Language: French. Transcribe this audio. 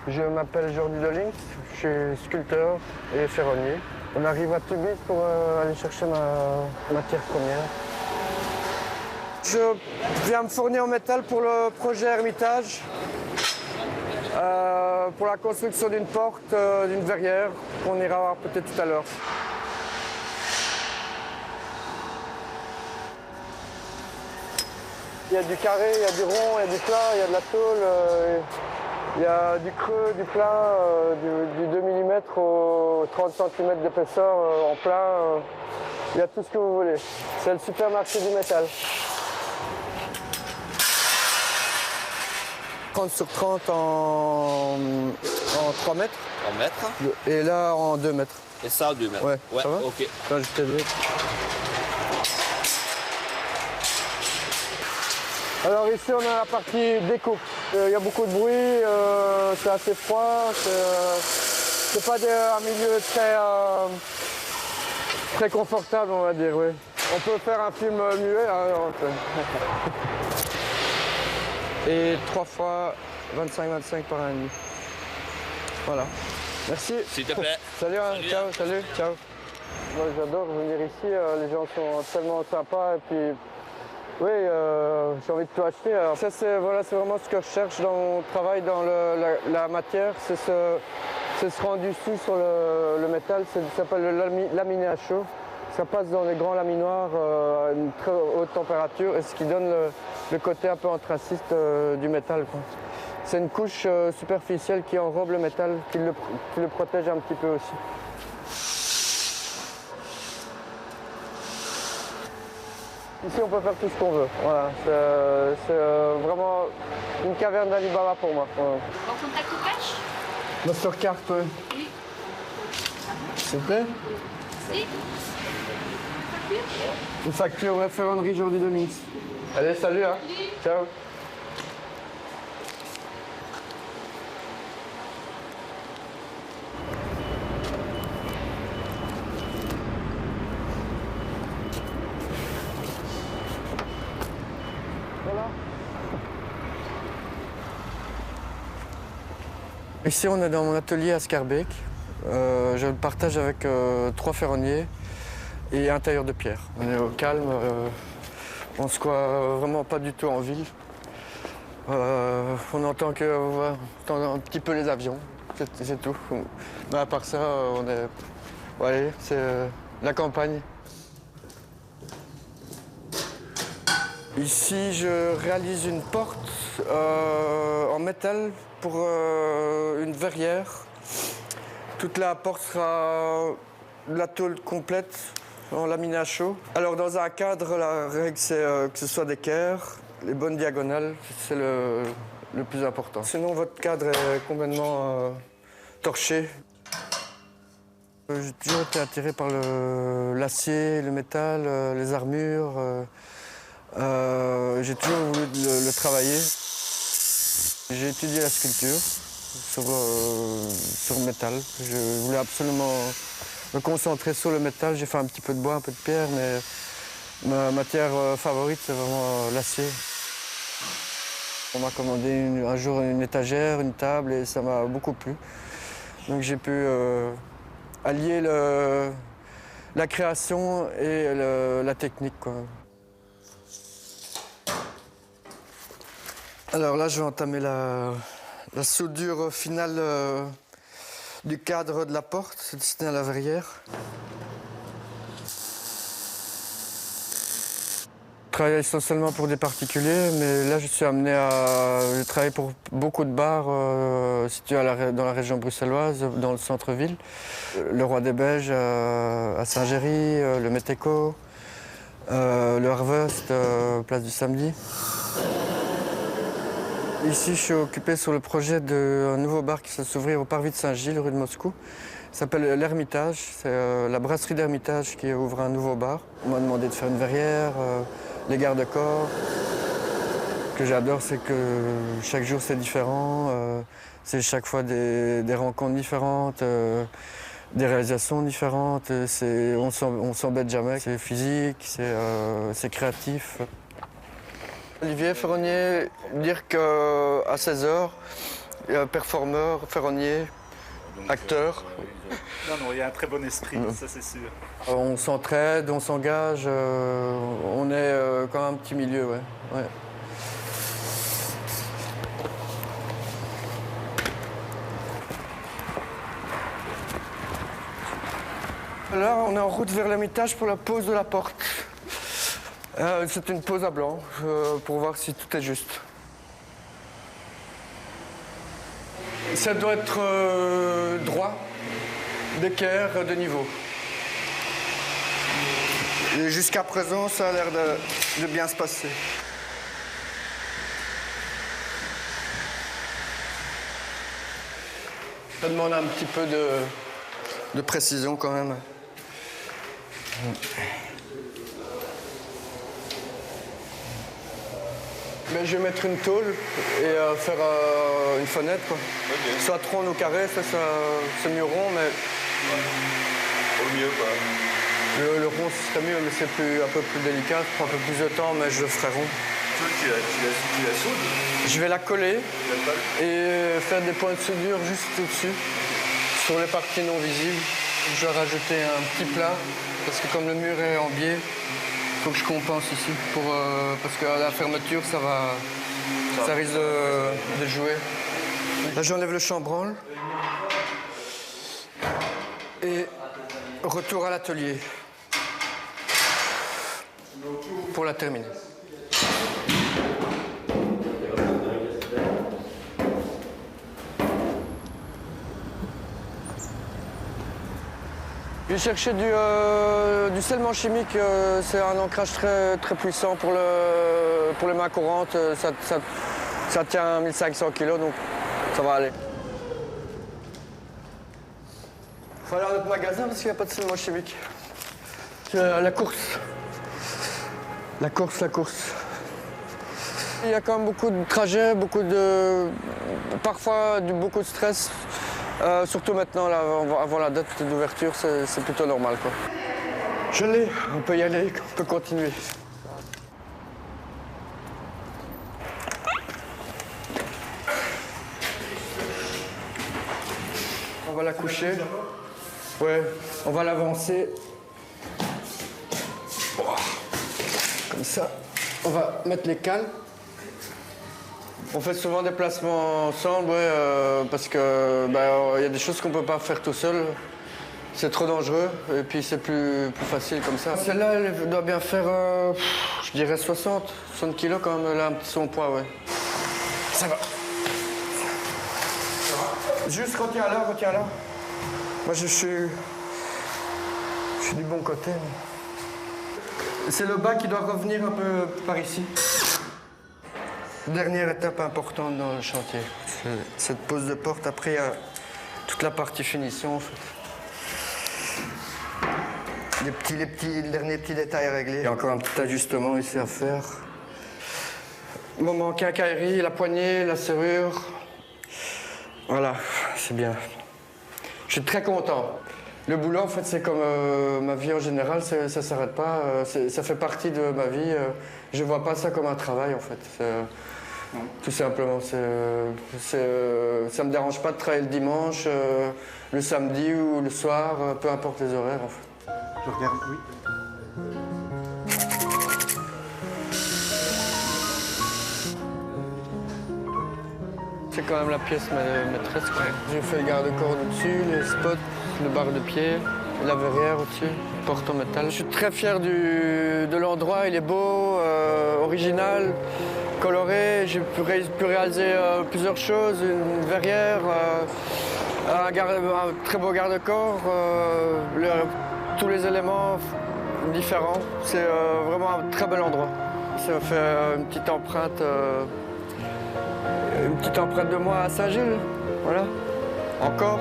Je m'appelle Jordi Delings, je suis sculpteur et ferronnier. On arrive à Tubize pour aller chercher ma matière première. Je viens me fournir en métal pour le projet Hermitage, pour la construction d'une porte, d'une verrière, qu'on ira voir peut-être tout à l'heure. Il y a du carré, il y a du rond, il y a du plat, il y a de la tôle, il y a du creux, du plat, du 2 mm au 30 cm d'épaisseur en plat. Il y a tout ce que vous voulez. C'est le supermarché du métal. 30 sur 30 en 3 mètres. En mètres. Et là en 2 mètres. Et ça en 2 mètres. Ouais, ça va ok. Là, je t'aide. Alors ici on a la partie découpe. Il y a beaucoup de bruit, c'est assez froid, c'est pas un milieu très confortable, on va dire, oui. On peut faire un film muet, hein, et 3 fois 25-25 par an et demi. Voilà. Merci. S'il te plaît. Salut, hein. Salut. Ciao, salut, ciao. Moi j'adore venir ici, les gens sont tellement sympas et puis oui, j'ai envie de tout acheter. Alors, ça c'est vraiment ce que je cherche dans mon travail, dans la matière, c'est ce rendu su sur le métal, ça s'appelle le laminé à chaud. Ça passe dans les grands laminoirs à une très haute température et ce qui donne le côté un peu anthracite du métal, quoi. C'est une couche superficielle qui enrobe le métal, qui le protège un petit peu aussi. Ici, on peut faire tout ce qu'on veut. Voilà. C'est vraiment une caverne d'Ali Baba pour moi. Voilà. En contact ou cash? Mastercard, oui. Oui. S'il vous plaît? Si. Une facture, ouais, ferronnerie Jordi Delings. Allez, salut, hein. Salut. Ciao. Voilà. Ici, on est dans mon atelier à Scarbeck. Je le partage avec 3 ferronniers et un tailleur de pierre. On est au calme, on se croit vraiment pas du tout en ville. On entend un petit peu les avions, c'est tout. Mais à part ça, on est... Ouais, c'est la campagne. Ici, je réalise une porte en métal pour une verrière. Toute la porte sera de la tôle complète en laminé à chaud. Alors dans un cadre, la règle c'est que ce soit d'équerre, les bonnes diagonales, c'est le plus important. Sinon votre cadre est complètement torché. J'ai toujours été attiré par l'acier, le métal, les armures. J'ai toujours voulu le travailler. J'ai étudié la sculpture sur le métal. Je voulais absolument me concentrer sur le métal. J'ai fait un petit peu de bois, un peu de pierre, mais ma matière favorite, c'est vraiment l'acier. On m'a commandé un jour une étagère, une table, et ça m'a beaucoup plu. Donc j'ai pu allier la création et la technique, quoi. Alors là, je vais entamer la soudure finale du cadre de la porte, c'est destiné à la verrière. Je travaille essentiellement pour des particuliers, mais là je suis amené à travailler pour beaucoup de bars situés dans la région bruxelloise, dans le centre-ville. Le Roi des Belges à Saint-Géry, le Meteco, le Harvest, place du Samedi. Ici, je suis occupé sur le projet d'un nouveau bar qui va s'ouvrir au Parvis de Saint-Gilles, rue de Moscou. Il s'appelle l'Hermitage. C'est la brasserie d'Hermitage qui ouvre un nouveau bar. On m'a demandé de faire une verrière, les garde-corps. Ce que j'adore, c'est que chaque jour, c'est différent. C'est chaque fois des rencontres différentes, des réalisations différentes. On s'embête jamais. C'est physique, c'est créatif. Olivier Ferronnier, dire qu'à 16h, performeur, ferronnier, acteur. Non, il y a un très bon esprit, ça c'est sûr. On s'entraide, on s'engage, on est quand même un petit milieu, ouais. Ouais. Là, on est en route vers l'Ermitage pour la pose de la porte. C'est une pose à blanc, pour voir si tout est juste. Ça doit être droit, d'équerre, de niveau. Et jusqu'à présent, ça a l'air de bien se passer. Ça demande un petit peu de précision quand même. Mais je vais mettre une tôle et faire une fenêtre, quoi. Okay. Soit rond ou carré, ça c'est mieux rond, mais... Au mieux, quoi. Le rond serait mieux, mais c'est un peu plus délicat, ça prend un peu plus de temps, mais je le ferai rond. Tu la soudes? Je vais la coller et faire des points de soudure juste au-dessus, sur les parties non visibles. Je vais rajouter un petit plat, parce que comme le mur est en biais, il faut que je compense ici, parce qu'à la fermeture, ça risque de jouer. Là, j'enlève le chambranle et retour à l'atelier pour la terminer. J'ai cherché du scellement chimique, c'est un ancrage très puissant pour les mains courantes. Ça tient 1500 kg, donc ça va aller. Il faut aller à notre magasin parce qu'il n'y a pas de scellement chimique. La course. La course. Il y a quand même beaucoup de trajets, parfois beaucoup de stress. Surtout maintenant, là, avant la date d'ouverture, c'est plutôt normal, quoi. Je l'ai, on peut y aller, on peut continuer. On va la coucher. Ouais, on va l'avancer. Comme ça. On va mettre les cales. On fait souvent des placements ensemble, parce que y a des choses qu'on ne peut pas faire tout seul. C'est trop dangereux et puis c'est plus facile comme ça. Celle-là, elle doit bien faire, je dirais 60 kilos quand même. Elle a un petit son poids, ouais. Ça va. Juste retiens là. Moi, je suis du bon côté. C'est le bas qui doit revenir un peu par ici. Dernière étape importante dans le chantier. Cette pose de porte, après il y a toute la partie finition en fait. Les derniers petits détails à régler. Il y a encore un petit ajustement ici à faire. Il me manque un quincaillerie, la poignée, la serrure. Voilà, c'est bien. Je suis très content. Le boulot, en fait, c'est comme ma vie en général, ça ne s'arrête pas. Ça fait partie de ma vie. Je ne vois pas ça comme un travail, en fait. Tout simplement. Ça ne me dérange pas de travailler le dimanche, le samedi ou le soir, peu importe les horaires, en fait. Je regarde, oui. C'est quand même la pièce maîtresse, quoi. J'ai fait le garde-corps au-dessus, les spots, le barre de pied, la verrière au-dessus, porte en métal. Je suis très fier de l'endroit, il est beau, original, coloré. J'ai pu réaliser plusieurs choses, une verrière, un très beau garde-corps, tous les éléments différents. C'est vraiment un très bel endroit. Ça fait une petite empreinte de moi à Saint-Gilles, voilà, encore.